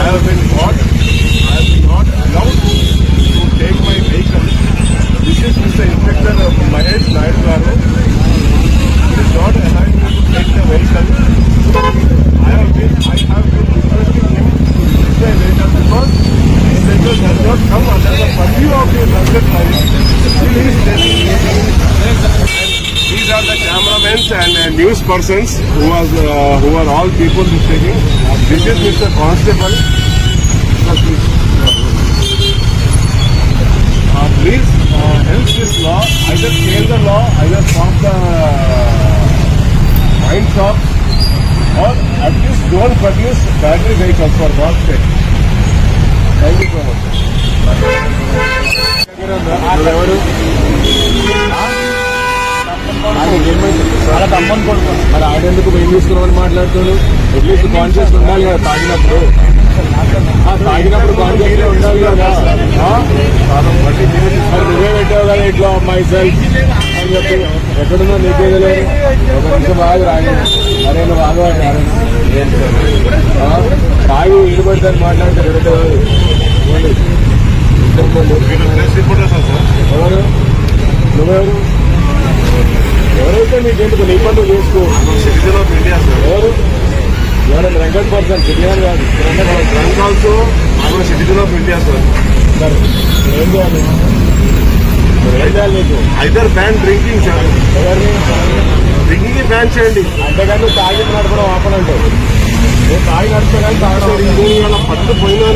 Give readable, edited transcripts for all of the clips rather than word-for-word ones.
have been not allowed to take my vehicle. This is Mr. Inspector Mahesh Naidu Garu. It is not allowed me to take the vehicle. I have been requesting him to release my vehicle because this vehicle does not come under the purview of the traffic police. Still he is telling me. These are the cameramen and news persons who are all people mistaking. This is Mr. Constable. Please help this law. Either change the law, either stop the wine shops, or at least don't produce battery vehicles for God's sake. Thank you so much. అలా తమ్మని కొడుకోండి. మరి ఆయన ఎందుకు ఏం తీసుకున్నామని మాట్లాడుతున్నాడు? At least conscious ఉండాలి కదా తాగినప్పుడు. తాగినప్పుడు కాన్షియస్ ఉండాలి కదా. నువ్వే పెట్టావు కదా ఇట్లా అమ్మాయి సెల్ఫ్ అని చెప్పి ఎక్కడున్నా నీకే తెలియదు. ఒక నిమిషం బాగా రాయి. అరే నువ్వు బాగా తాగి ఇడిపడతాను మాట్లాడితే పెడతావు. ఎవరు నువ్వెవరు? ఎవరైతే నీకెందుకు నీ పనులు చేసుకో. ఎవరు ఎవరైనా రంగడ్ పర్సన్ సిటిజన్ కాదు. Also citizen of India sir. సరే ఏం చేయాలి? ఏం చేయాలి నీకు? Either ban drinking sir. ఎవరిని డ్రింకింగ్ బ్యాన్ చేయండి. అంతేగాని నువ్వు తాగి నడపడం ఆపనంటే నువ్వు తాగి నడిపే కానీ తాగడం వాళ్ళ పట్టు పోయినా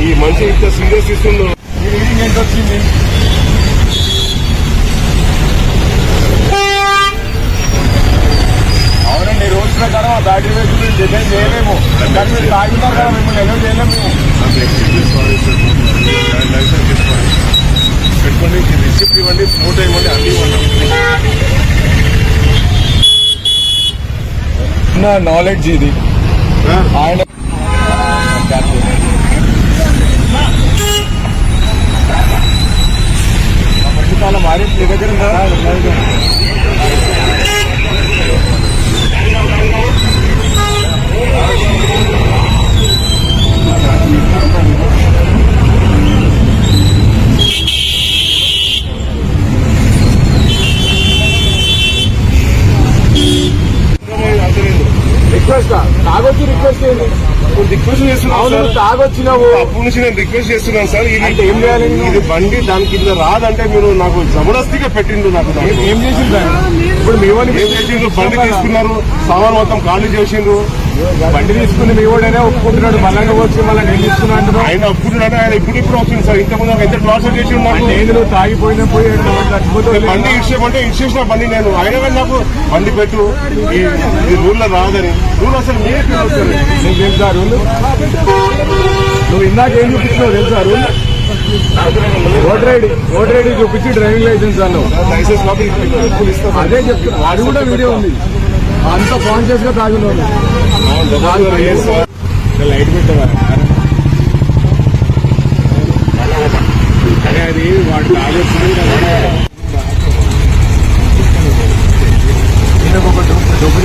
ఈ మనిషి ఇంత సీరియస్ ఇస్తుందో. ఈ రీడింగ్ ఎంత వచ్చింది? అవునండి రూల్స్ ప్రకారం ఆ బ్యాటరీ వెహికల్ డిజైన్ చేయలేము. కానీ మీరు తాగుతారు కదా మిమ్మల్ని ఎలా చేయలేము మేము. లైసెన్స్ తీసుకోండి, పెట్టుకోండి, రిసిప్ట్ ఇవ్వండి, ఫోటో ఇవ్వండి, అన్ని ఇవ్వండి. నా నాలెడ్జ్ ఇది ఆయన చాలా మారి మీ దగ్గర ఉందా? రిక్వెస్ట్ తాగొచ్చి రిక్వెస్ట్ చేయండి. రిక్వెస్ట్ చేస్తున్నాను. తాగొచ్చినావు అప్పటి నుంచి నేను రిక్వెస్ట్ చేస్తున్నాను సార్. అంటే ఏం చేయాలి? ఇది బండి దాని కింద రాదంటే మీరు నాకు జబర్దస్తిగా పెట్టిండు. నాకు ఏం చేసిండ్రు? ఇప్పుడు మీ వాడిని ఏం చేసిండ్రు? బండి తీసుకున్నారు, సామాన్ మొత్తం ఖాళీ చేసిండ్రు. బండి తీసుకుని మీ వాడైనా ఒప్పుకుంటున్నాడు. మళ్ళీ వచ్చి మళ్ళీ నేను తీసుకున్నాను. ఆయన ఒప్పుకుంటున్నాడు. ఆయన ఇప్పుడు వచ్చింది సార్. ఇంతకుముందు ఎంత టార్చర్ చేసిండు నాకు. నేను తాగిపోయినా పోయి బండి ఇచ్చేమంటే ఇచ్చేసిన బండి నేను. ఆయన కానీ నాకు బండి పెట్టు, ఈ రూల్ లో రాదని. రూల్ అసలు మీరే తెలుస్తుంది. నీకు తెలుసా రూల్? నువ్వు ఇందాక ఏం చూపించినావు తెలుసా రూల్? ఓటర్ ఐడి చూపించి డ్రైవింగ్ లైసెన్స్ అన్నావు. లైసెన్స్ కాపీ అదే చెప్తున్నా. అది కూడా వీడియో ఉంది. అంత కాన్షియస్ గా తాగినావు. లైట్ పెట్టవా? అదే అది వాడు తాగొచ్చింది కదా. నేను ఒక డబ్బు